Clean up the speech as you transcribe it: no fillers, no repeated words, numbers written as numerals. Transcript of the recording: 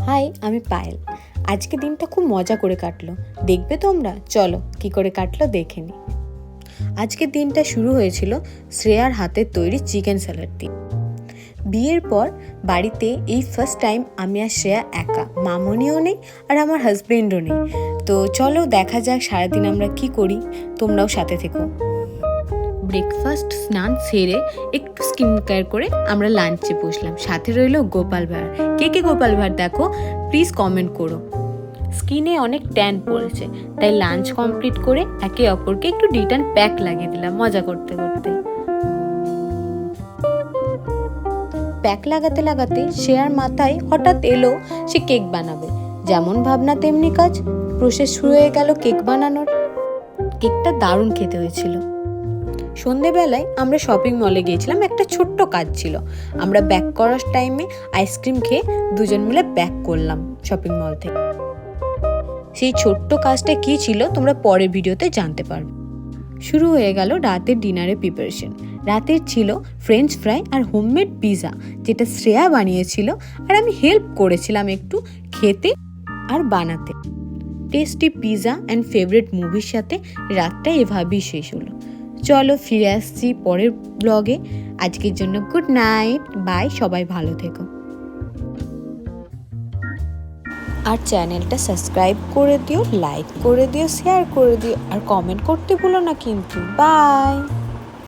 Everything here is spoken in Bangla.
হাই, আমি পায়েল। আজকে দিনটা খুব মজা করে কাটলো। দেখবে তোমরা? চলো কি করে কাটলো দেখে নি। আজকের দিনটা শুরু হয়েছিল শ্রেয়ার হাতের তৈরি চিকেন স্যালাড দিয়ে। বিয়ের পর বাড়িতে এই ফার্স্ট টাইম আমি আর শ্রেয়া একা, মামনিও নেই আর আমার হাজবেন্ডও নেই। তো চলো দেখা যাক সারাদিন আমরা কি করি, তোমরাও সাথে থেকো। ব্রেকফাস্ট স্নান সেরে একটু স্কিন কেয়ার করে আমরা লাঞ্চে বসলাম। সাথে রইল গোপাল ভাঁড়। কে গোপাল ভাঁড় দেখো প্লিজ কমেন্ট করো। স্কিনে অনেক ট্যান পড়েছে, তাই লাঞ্চ কমপ্লিট করে একে অপরকে একটু রিটার্ন প্যাক লাগিয়ে দিলাম মজা করতে করতে। প্যাক লাগাতে লাগাতে শ্রেয়ার মাথায় হঠাৎ এলো সে কেক বানাবে। যেমন ভাবনা তেমনি কাজ, প্রসেস শুরু হয়ে গেল কেক বানানোর। কেকটা দারুণ খেতে হয়েছিল। সন্ধেবেলায় আমরা শপিং মলে গিয়েছিলাম, একটা ছোট্ট কাজ ছিল। আমরা ব্যাক করার টাইমে আইসক্রিম খেয়ে দুজন মিলে ব্যাক করলাম শপিং মল থেকে। সেই ছোট্ট কাজটা কি ছিল তোমরা পরের ভিডিওতে জানতে পারবে। শুরু হয়ে গেল রাতের ডিনারের প্রিপারেশন। রাতের ছিল ফ্রেঞ্চ ফ্রাই আর হোমমেড পিৎজা, যেটা শ্রেয়া বানিয়েছিল আর আমি হেল্প করেছিলাম একটু খেতে আর বানাতে। টেস্টি পিৎজা অ্যান্ড ফেভারিট মুভির সাথে রাতটা এভাবেই শেষ হলো। চলো ফিরে আসছি পরের ব্লগে। আজকের জন্য গুড নাইট, বাই, সবাই ভালো থেকো। আর চ্যানেলটা সাবস্ক্রাইব করে দিও, লাইক করে দিও, শেয়ার করে দিও আর কমেন্ট করতে ভুলো না কিন্তু। বাই।